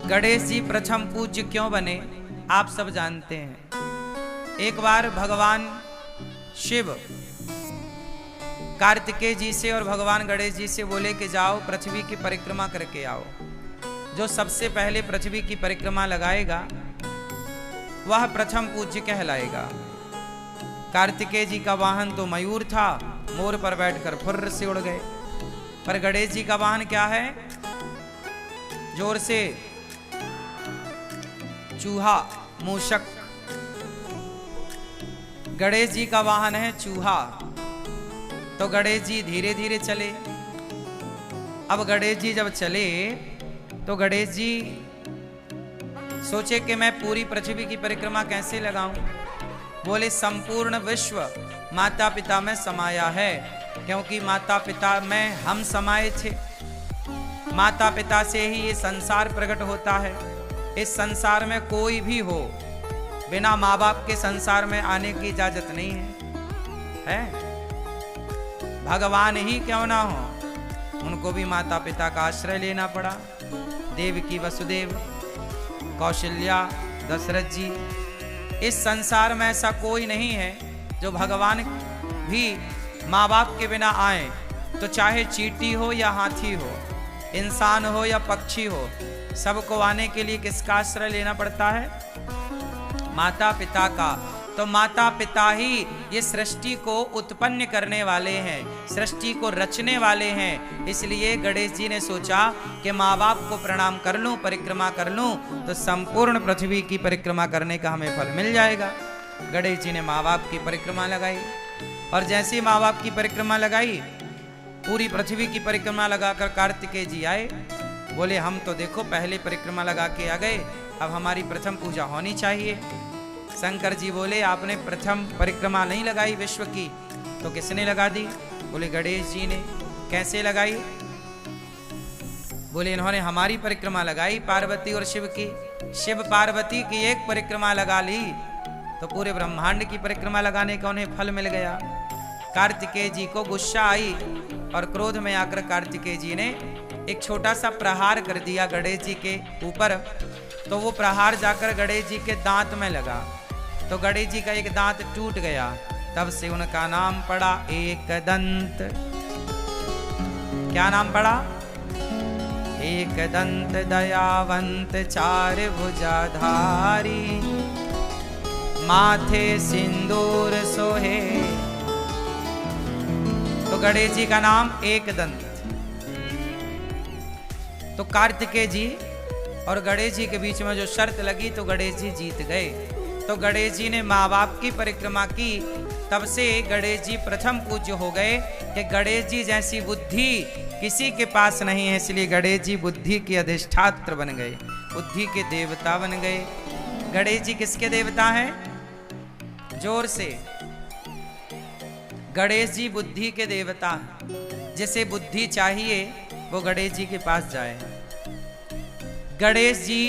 गणेश जी प्रथम पूज्य क्यों बने आप सब जानते हैं। एक बार भगवान शिव कार्तिकेय जी से और भगवान गणेश जी से बोले कि जाओ पृथ्वी की परिक्रमा करके आओ। जो सबसे पहले पृथ्वी की परिक्रमा लगाएगा वह प्रथम पूज्य कहलाएगा। कार्तिकेय जी का वाहन तो मयूर था, मोर पर बैठकर फुर्र से उड़ गए। पर गणेश जी का वाहन क्या है? जोर से चूहा, मूषक। गणेश जी का वाहन है चूहा, तो गणेश जी धीरे धीरे चले। अब गणेश जी जब चले तो गणेश जी सोचे कि मैं पूरी पृथ्वी की परिक्रमा कैसे लगाऊं। बोले संपूर्ण विश्व माता पिता में समाया है, क्योंकि माता पिता में हम समाये थे। माता पिता से ही ये संसार प्रकट होता है। इस संसार में कोई भी हो, बिना माँ बाप के संसार में आने की इजाजत नहीं है? भगवान ही क्यों ना हो, उनको भी माता पिता का आश्रय लेना पड़ा। देवकी वसुदेव, कौशल्या, दशरथ जी। इस संसार में ऐसा कोई नहीं है जो भगवान भी माँ बाप के बिना आए। तो चाहे चींटी हो या हाथी हो, इंसान हो या पक्षी हो, सबको आने के लिए किसका आश्रय लेना पड़ता है? माता पिता का। तो माता पिता ही ये सृष्टि को उत्पन्न करने वाले हैं, सृष्टि को रचने वाले हैं। इसलिए गणेश जी ने सोचा कि माँ बाप को प्रणाम कर लूं, परिक्रमा कर लूं, तो संपूर्ण पृथ्वी की परिक्रमा करने का हमें फल मिल जाएगा। गणेश जी ने माँ बाप की परिक्रमा लगाई, और जैसे माँ बाप की परिक्रमा लगाई, पूरी पृथ्वी की परिक्रमा लगाकर कार्तिकेय जी आए। बोले हम तो देखो पहले परिक्रमा लगा के आ गए, अब हमारी प्रथम पूजा होनी चाहिए। शंकर जी बोले आपने प्रथम परिक्रमा नहीं लगाई विश्व की, तो किसने लगा दी? बोले गणेश जी ने। कैसे लगाई? बोले इन्होंने हमारी परिक्रमा लगाई, पार्वती और शिव की। शिव पार्वती की एक परिक्रमा लगा ली तो पूरे ब्रह्मांड की परिक्रमा लगाने का उन्हें फल मिल गया। कार्तिकेय जी को गुस्सा आई और क्रोध में आकर कार्तिकेय जी ने एक छोटा सा प्रहार कर दिया गणेश जी के ऊपर। तो वो प्रहार जाकर गणेश जी के दांत में लगा, तो गणेश जी का एक दांत टूट गया। तब से उनका नाम पड़ा एकदंत। क्या नाम पड़ा? एकदंत दयावंत चार भुजाधारी, माथे सिंदूर सोहे। तो गणेश जी का नाम एकदंत। तो कार्तिकेय जी और गणेश जी के बीच में जो शर्त लगी तो गणेश जी जीत गए। तो गणेश जी ने माँ बाप की परिक्रमा की, तब से गणेश जी प्रथम पूज्य हो गए कि गणेश जी जैसी बुद्धि किसी के पास नहीं है। इसलिए गणेश जी बुद्धि के अधिष्ठात्र बन गए, बुद्धि के देवता बन गए। गणेश जी किसके देवता हैं? जोर से। गणेश जी बुद्धि के देवता हैं। जिसे बुद्धि चाहिए वो गणेश जी के पास जाए। गणेश जी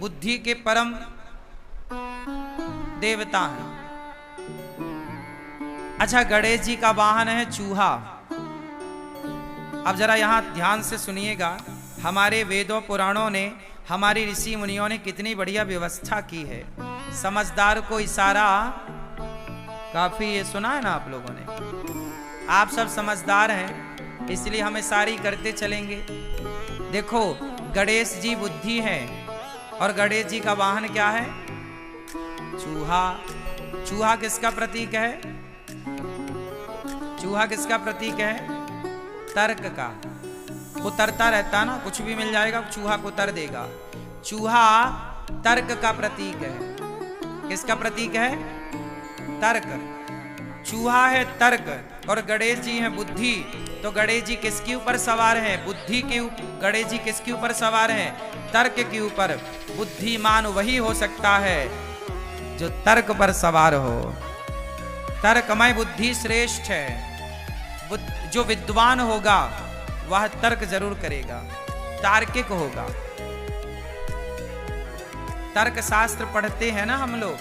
बुद्धि के परम देवता हैं। अच्छा, गणेश जी का वाहन है चूहा। अब जरा यहां ध्यान से सुनिएगा। हमारे वेदों पुराणों ने, हमारी ऋषि मुनियों ने कितनी बढ़िया व्यवस्था की है। समझदार को इशारा काफी, ये सुना है ना आप लोगों ने? आप सब समझदार हैं, इसलिए हमें सारी करते चलेंगे। देखो, गणेश जी बुद्धि है और गणेश जी का वाहन क्या है? चूहा। चूहा किसका प्रतीक है? चूहा किसका प्रतीक है? तर्क का। कुतरता रहता ना, कुछ भी मिल जाएगा चूहा कुतर देगा। चूहा तर्क का प्रतीक है। किसका प्रतीक है? तर्क। चूहा है तर्क और गणेश जी है बुद्धि। तो गणेश जी किसके ऊपर सवार है? बुद्धि के ऊपर। गणेश जी किसके ऊपर सवार है? तर्क के ऊपर। बुद्धिमान वही हो सकता है जो तर्क पर सवार हो। तर्कमय बुद्धि श्रेष्ठ है। जो विद्वान होगा वह तर्क जरूर करेगा, तार्किक होगा। तर्क शास्त्र पढ़ते हैं ना हम लोग,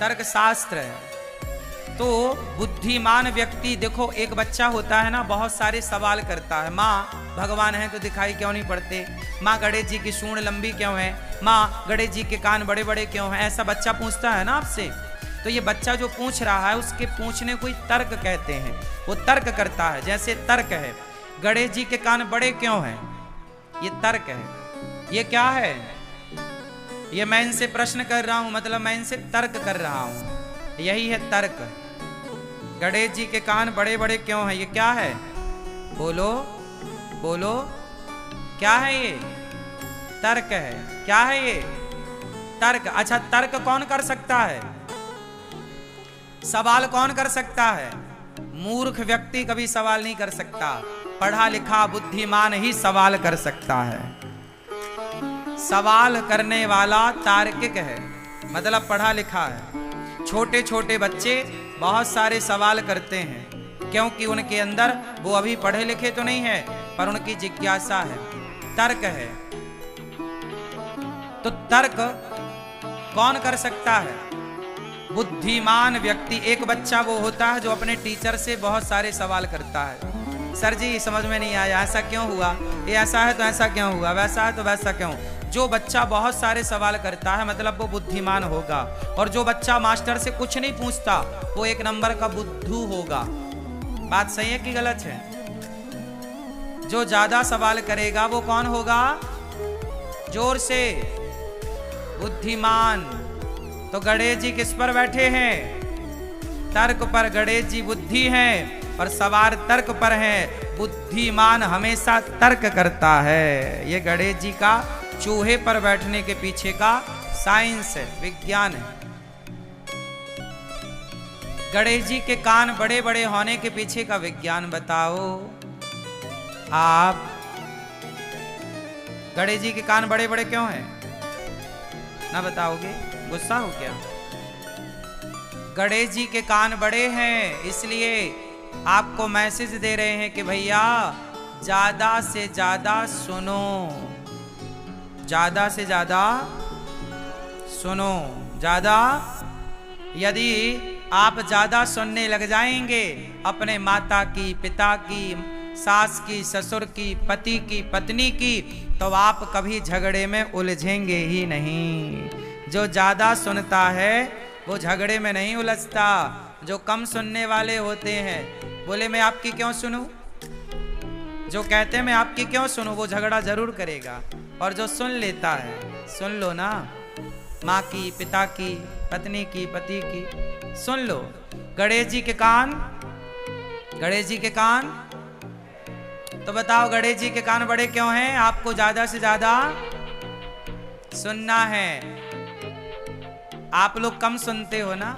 तर्क शास्त्र है। तो बुद्धिमान व्यक्ति, देखो एक बच्चा होता है ना, बहुत सारे सवाल करता है। माँ भगवान हैं तो दिखाई क्यों नहीं पड़ते? माँ गणेश जी की सूंड लंबी क्यों है? माँ गणेश जी के कान बड़े बड़े क्यों हैं? ऐसा बच्चा पूछता है ना आपसे। तो ये बच्चा जो पूछ रहा है उसके पूछने को ही तर्क कहते हैं। वो तर्क करता है। जैसे तर्क है, गणेश जी के कान बड़े क्यों हैं? ये तर्क है। ये क्या है? ये मैं इनसे प्रश्न कर रहा हूं, मतलब मैं इनसे तर्क कर रहा हूं। यही है तर्क। गणेश जी के कान बड़े बड़े क्यों हैं? ये क्या है? बोलो बोलो, क्या है ये? तर्क है। क्या है ये? तर्क। अच्छा, तर्क कौन कर सकता है? सवाल कौन कर सकता है? मूर्ख व्यक्ति कभी सवाल नहीं कर सकता। पढ़ा लिखा बुद्धिमान ही सवाल कर सकता है। सवाल करने वाला तार्किक है, मतलब पढ़ा लिखा है। छोटे छोटे बच्चे बहुत सारे सवाल करते हैं क्योंकि उनके अंदर, वो अभी पढ़े लिखे तो नहीं है पर उनकी जिज्ञासा है, तर्क है। तो तर्क कौन कर सकता है? बुद्धिमान व्यक्ति। एक बच्चा वो होता है जो अपने टीचर से बहुत सारे सवाल करता है। सर जी समझ में नहीं आया, ऐसा क्यों हुआ? ये ऐसा है तो ऐसा क्यों हुआ? वैसा है तो वैसा क्यों? जो बच्चा बहुत सारे सवाल करता है मतलब वो बुद्धिमान होगा। और जो बच्चा मास्टर से कुछ नहीं पूछता वो एक नंबर का बुद्धू होगा। बात सही है कि गलत है? जो ज्यादा सवाल करेगा वो कौन होगा? जोर से, बुद्धिमान। तो गणेश जी किस पर बैठे हैं? तर्क पर। गणेश जी बुद्धि हैं और सवार तर्क पर हैं। बुद्धिमान हमेशा तर्क करता है। ये गणेश जी का चूहे पर बैठने के पीछे का साइंस है, विज्ञान है। गणेश जी के कान बड़े बड़े होने के पीछे का विज्ञान बताओ आप। गणेश जी के कान बड़े बड़े क्यों हैं? ना बताओगे? गुस्सा हो क्या? गणेश जी के कान बड़े हैं इसलिए आपको मैसेज दे रहे हैं कि भैया ज्यादा से ज्यादा सुनो, ज्यादा से ज्यादा सुनो। ज्यादा, यदि आप ज्यादा सुनने लग जाएंगे अपने माता की, पिता की, सास की, ससुर की, पति की, पत्नी की, तो आप कभी झगड़े में उलझेंगे ही नहीं। जो ज्यादा सुनता है वो झगड़े में नहीं उलझता। जो कम सुनने वाले होते हैं, बोले मैं आपकी क्यों सुनूं, जो कहते हैं मैं आपकी क्यों सुनूं, वो झगड़ा जरूर करेगा। और जो सुन लेता है, सुन लो ना, माँ की, पिता की, पत्नी की, पति की, सुन लो। गणेश जी के कान, गणेश जी के कान, तो बताओ गणेश जी के कान बड़े क्यों हैं? आपको ज्यादा से ज्यादा सुनना है। आप लोग कम सुनते हो ना,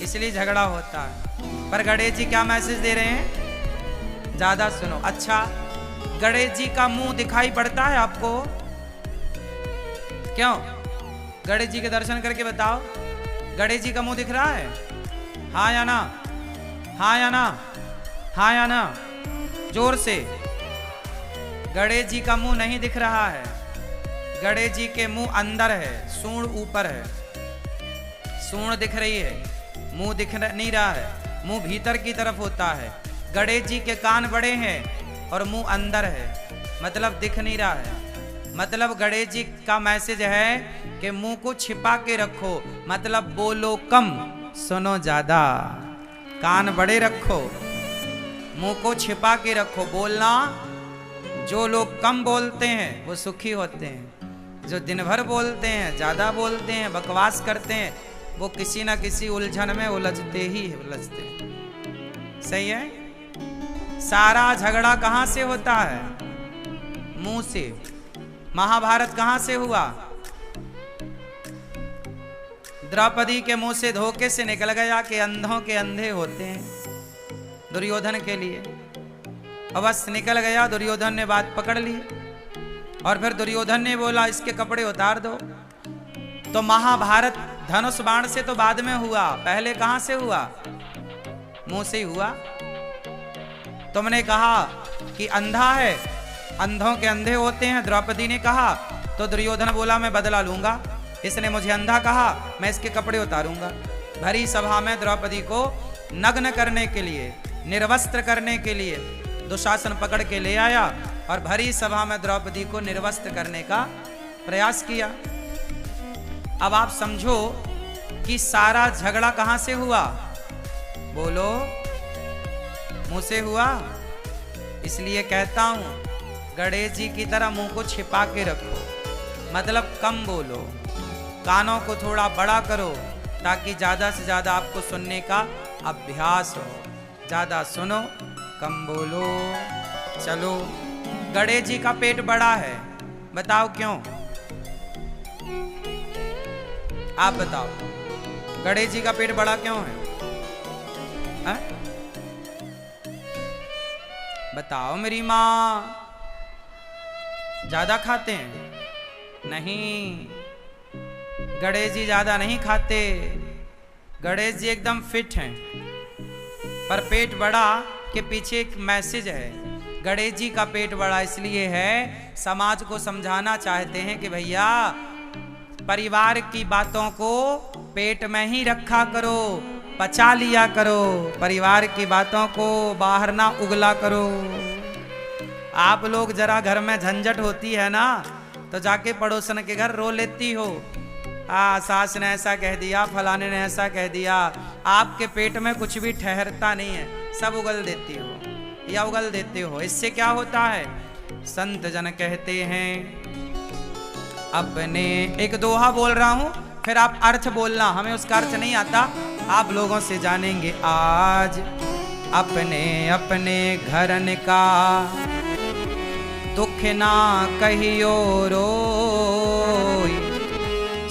इसलिए झगड़ा होता है। पर गणेश जी क्या मैसेज दे रहे हैं? ज्यादा सुनो। अच्छा, गणेश जी का मुंह दिखाई पड़ता है आपको? क्यों? गणेश जी के दर्शन करके बताओ, गणेश जी का मुंह दिख रहा है? हाँ या ना? हाँ या ना? हाँ या ना? जोर से। गणेश जी का मुंह नहीं दिख रहा है। गणेश जी के मुंह अंदर है, सूंड ऊपर है। सूंड दिख रही है, मुंह दिख नहीं रहा है। मुंह भीतर की तरफ होता है। गणेश जी के कान बड़े हैं और मुंह अंदर है, मतलब दिख नहीं रहा है। मतलब गणेश जी का मैसेज है कि मुंह को छिपा के रखो, मतलब बोलो कम, सुनो ज्यादा। कान बड़े रखो, मुंह को छिपा के रखो, बोलना। जो लोग कम बोलते हैं वो सुखी होते हैं। जो दिन भर बोलते हैं, ज्यादा बोलते हैं, बकवास करते हैं, वो किसी ना किसी उलझन में उलझते ही उलझते हैं। सही है? सारा झगड़ा कहां से होता है? मुंह से। महाभारत कहां से हुआ? द्रौपदी के मुंह से धोखे से निकल गया कि अंधों के अंधे होते हैं, दुर्योधन के लिए। अवश्य निकल गया, दुर्योधन ने बात पकड़ ली और फिर दुर्योधन ने बोला इसके कपड़े उतार दो। तो महाभारत धनुष बाण से तो बाद में हुआ, पहले कहां से हुआ? मुंह से ही हुआ। तुमने कहा कि अंधा है, अंधों के अंधे होते हैं, द्रौपदी ने कहा। तो दुर्योधन बोला मैं बदला लूंगा, इसने मुझे अंधा कहा, मैं इसके कपड़े उतारूंगा। भरी सभा में द्रौपदी को नग्न करने के लिए, निर्वस्त्र करने के लिए दुशासन पकड़ के ले आया और भरी सभा में द्रौपदी को निर्वस्त्र करने का प्रयास किया। अब आप समझो कि सारा झगड़ा कहां से हुआ? बोलो, मुंह से हुआ। इसलिए कहता हूं, गणेश जी की तरह मुंह को छिपा के रखो, मतलब कम बोलो, कानों को थोड़ा बड़ा करो ताकि ज्यादा से ज्यादा आपको सुनने का अभ्यास हो। ज्यादा सुनो, कम बोलो। चलो, गणेश जी का पेट बड़ा है, बताओ क्यों? आप बताओ, गणेश जी का पेट बड़ा क्यों है? बताओ मेरी माँ। ज्यादा खाते हैं? नहीं, गणेश जी ज्यादा नहीं खाते। गणेश जी एकदम फिट हैं, पर पेट बड़ा के पीछे एक मैसेज है। गणेश जी का पेट बड़ा इसलिए है, समाज को समझाना चाहते हैं कि भैया परिवार की बातों को पेट में ही रखा करो, पचा लिया करो, परिवार की बातों को बाहर ना उगला करो। आप लोग जरा घर में झंझट होती है ना तो जाके पड़ोसन के घर रो लेती हो, सास ने ऐसा कह दिया, फलाने ने ऐसा कह दिया। आपके पेट में कुछ भी ठहरता नहीं है, सब उगल देती हो या उगल देते हो। इससे क्या होता है? संत जन कहते हैं, अपने, एक दोहा बोल रहा हूं, फिर आप अर्थ बोलना, हमें उसका अर्थ नहीं आता, आप लोगों से जानेंगे आज। अपने अपने घरन का दुख ना कहियो रोई,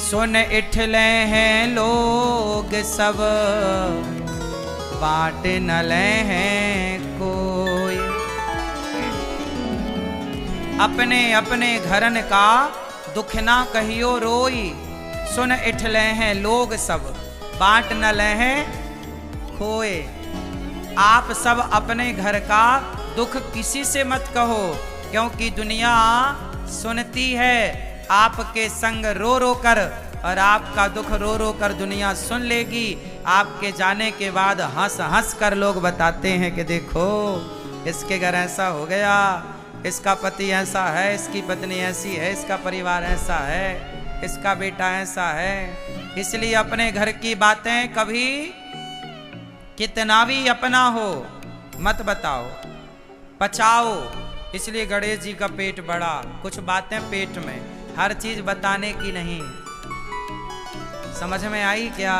सुन इठले हैं लोग सब, बाँट न ले हैं कोई। अपने अपने घरन का दुख ना कहियो रोई, सुन इठले हैं लोग सब, बाँट न ले हैं खोए। आप सब अपने घर का दुख किसी से मत कहो, क्योंकि दुनिया सुनती है आपके संग रो रो कर, और आपका दुख रो रो कर दुनिया सुन लेगी। आपके जाने के बाद हंस हंस कर लोग बताते हैं कि देखो इसके घर ऐसा हो गया, इसका पति ऐसा है, इसकी पत्नी ऐसी है, इसका परिवार ऐसा है, इसका बेटा ऐसा है। इसलिए अपने घर की बातें कभी कितना भी अपना हो मत बताओ, पचाओ। इसलिए गणेश जी का पेट बड़ा, कुछ बातें पेट में, हर चीज बताने की नहीं। समझ में आई क्या?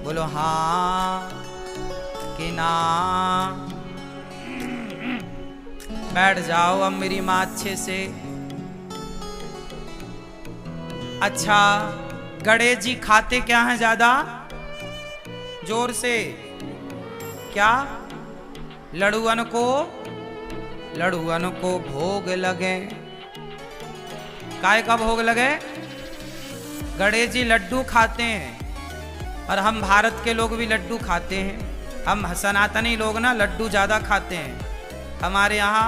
बोलो हाँ कि ना। बैठ जाओ अब मेरी माँ अच्छे से। अच्छा, गणेश जी खाते क्या हैं ज्यादा? जोर से क्या? लड़ुअन को भोग लगे। काय का भोग लगे? गणेश जी लड्डू खाते हैं, और हम भारत के लोग भी लड्डू खाते हैं। हम सनातनी लोग ना लड्डू ज्यादा खाते हैं। हमारे यहाँ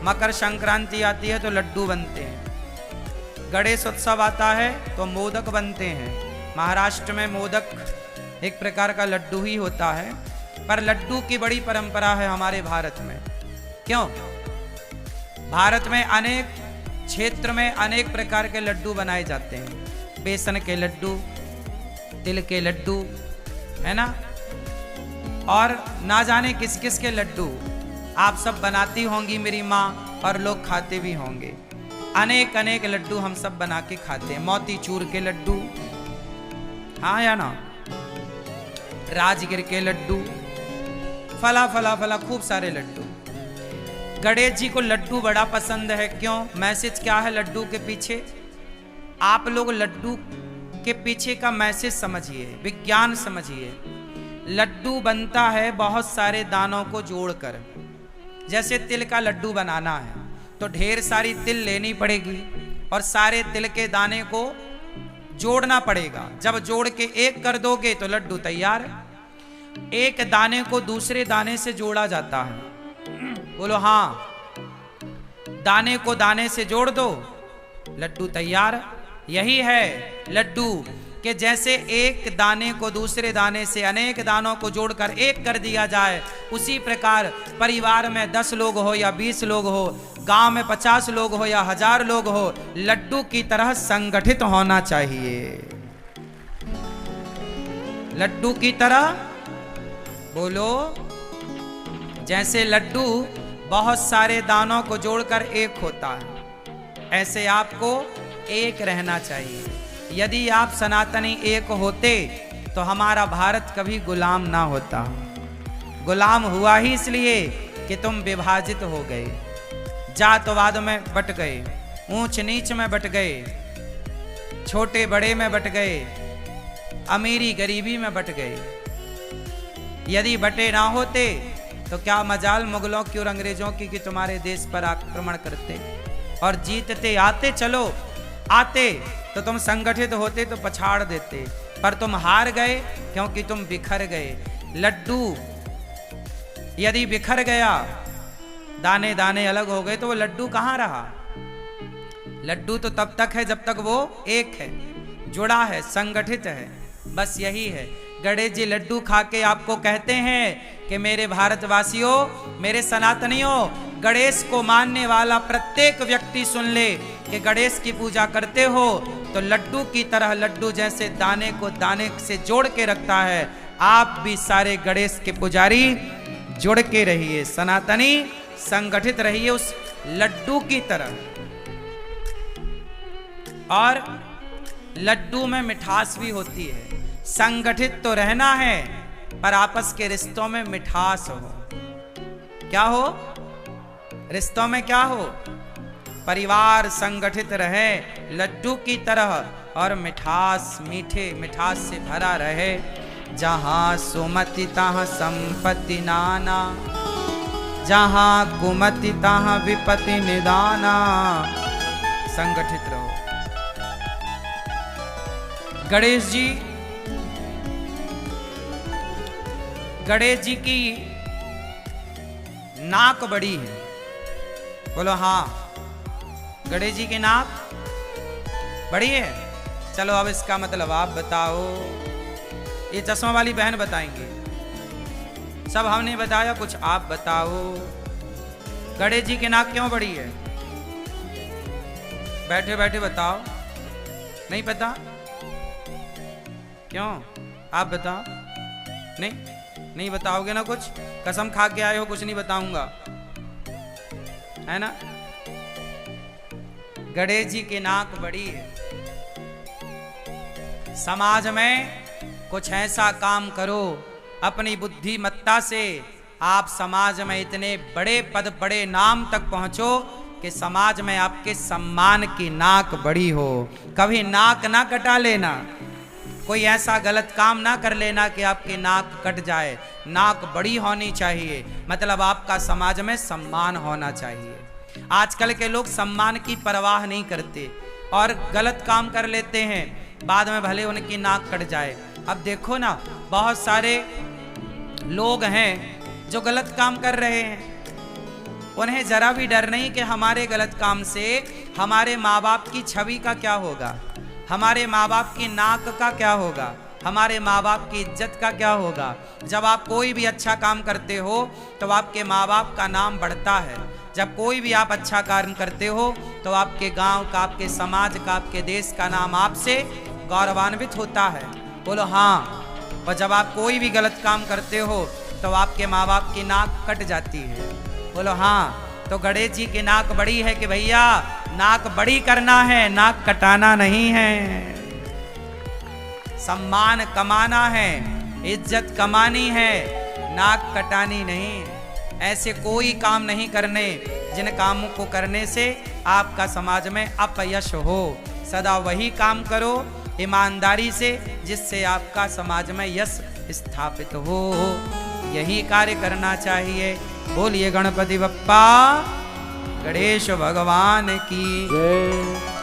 मकर संक्रांति आती है तो लड्डू बनते हैं, गणेश उत्सव आता है तो मोदक बनते हैं। महाराष्ट्र में मोदक एक प्रकार का लड्डू ही होता है, पर लड्डू की बड़ी परंपरा है हमारे भारत में। क्यों? भारत में अनेक क्षेत्र में अनेक प्रकार के लड्डू बनाए जाते हैं। बेसन के लड्डू, तिल के लड्डू, है ना, और ना जाने किस किस के लड्डू आप सब बनाती होंगी मेरी माँ, और लोग खाते भी होंगे। अनेक अनेक लड्डू हम सब बना के खाते हैं। मोतीचूर के लड्डू, हाँ या ना, राजगिर के लड्डू, फला फला फला खूब सारे लड्डू। गणेश जी को लड्डू बड़ा पसंद है। क्यों? मैसेज क्या है लड्डू के पीछे? आप लोग लड्डू के पीछे का मैसेज समझिए, विज्ञान समझिए। लड्डू बनता है बहुत सारे दानों को जोड़कर। जैसे तिल का लड्डू बनाना है तो ढेर सारी तिल लेनी पड़ेगी और सारे तिल के दाने को जोड़ना पड़ेगा। जब जोड़ के एक कर दोगे तो लड्डू तैयार। एक दाने को दूसरे दाने से जोड़ा जाता है। बोलो हाँ, दाने को दाने से जोड़ दो, लड्डू तैयार। यही है लड्डू। कि जैसे एक दाने को दूसरे दाने से अनेक दानों को जोड़कर एक कर दिया जाए, उसी प्रकार परिवार में 10 लोग हो या 20 लोग हो, गांव में 50 लोग हो या 1000 लोग हो, लड्डू की तरह संगठित होना चाहिए। लड्डू की तरह बोलो। जैसे लड्डू बहुत सारे दानों को जोड़कर एक होता है, ऐसे आपको एक रहना चाहिए। यदि आप सनातनी एक होते तो हमारा भारत कभी गुलाम ना होता। गुलाम हुआ ही इसलिए कि तुम विभाजित हो गए, जातवाद में बट गए, ऊंच नीच में बट गए, छोटे बड़े में बट गए, अमीरी गरीबी में बट गए। यदि बटे ना होते तो क्या मजाल मुगलों की और अंग्रेजों की कि तुम्हारे देश पर आक्रमण करते और जीतते। आते, चलो आते तो तुम संगठित होते तो पछाड़ देते, पर तुम हार गए क्योंकि तुम बिखर गए। लड्डू यदि बिखर गया, दाने दाने अलग हो गए, तो वो लड्डू कहाँ रहा? लड्डू तो तब तक है जब तक वो एक है, जुड़ा है, संगठित है। बस यही है। गणेश जी लड्डू खा के आपको कहते हैं कि मेरे भारतवासियों, मेरे सनातनियों, गणेश को मानने वाला प्रत्येक व्यक्ति सुन ले कि गणेश की पूजा करते हो तो लड्डू की तरह, लड्डू जैसे दाने को दाने से जोड़ के रखता है, आप भी सारे गणेश के पुजारी जुड़ के रहिए, सनातनी संगठित रहिए उस लड्डू की तरह। और लड्डू में मिठास भी होती है। संगठित तो रहना है पर आपस के रिश्तों में मिठास हो। क्या हो? रिश्तों में क्या हो? परिवार संगठित रहे लड्डू की तरह और मिठास, मीठे मिठास से भरा रहे। जहां सुमति तहां संपत्ति नाना, जहां कुमति तहां विपत्ति निदाना। संगठित रहो। गणेश जी की नाक बड़ी है। बोलो हाँ, गणेश जी की नाक बड़ी है। चलो अब इसका मतलब आप बताओ। ये चश्मा वाली बहन बताएंगे, सब हमने बताया, कुछ आप बताओ। गणेश जी की नाक क्यों बड़ी है? बैठे बैठे बताओ। नहीं पता? क्यों? आप बताओ। नहीं बताओगे ना? कुछ कसम खा के आए हो, कुछ नहीं बताऊंगा, है ना? गणेश जी की नाक बड़ी है। समाज में कुछ ऐसा काम करो अपनी बुद्धिमत्ता से, आप समाज में इतने बड़े पद, बड़े नाम तक पहुंचो कि समाज में आपके सम्मान की नाक बड़ी हो। कभी नाक ना कटा लेना, कोई ऐसा गलत काम ना कर लेना कि आपकी नाक कट जाए। नाक बड़ी होनी चाहिए, मतलब आपका समाज में सम्मान होना चाहिए। आजकल के लोग सम्मान की परवाह नहीं करते और गलत काम कर लेते हैं, बाद में भले उनकी नाक कट जाए। अब देखो ना, बहुत सारे लोग हैं जो गलत काम कर रहे हैं, उन्हें जरा भी डर नहीं कि हमारे गलत काम से हमारे माँ बाप की छवि का क्या होगा, हमारे माँ बाप की नाक का क्या होगा, हमारे माँ बाप की इज्जत का क्या होगा। जब आप कोई भी अच्छा काम करते हो तो आपके माँ बाप का नाम बढ़ता है। जब कोई भी आप अच्छा कार्य करते हो तो आपके गांव का, आपके समाज का, आपके देश का नाम आपसे गौरवान्वित होता है। बोलो हाँ। और जब आप कोई भी गलत काम करते हो तो आपके माँ बाप की नाक कट जाती है। बोलो हाँ। तो गणेश जी की नाक बड़ी है कि भैया नाक बड़ी करना है, नाक कटाना नहीं है। सम्मान कमाना है, इज्जत कमानी है, नाक कटानी नहीं। ऐसे कोई काम नहीं करने जिन कामों को करने से आपका समाज में अपयश हो। सदा वही काम करो ईमानदारी से जिससे आपका समाज में यश स्थापित हो। यही कार्य करना चाहिए। बोलिए गणपति बप्पा गणेश भगवान की जय।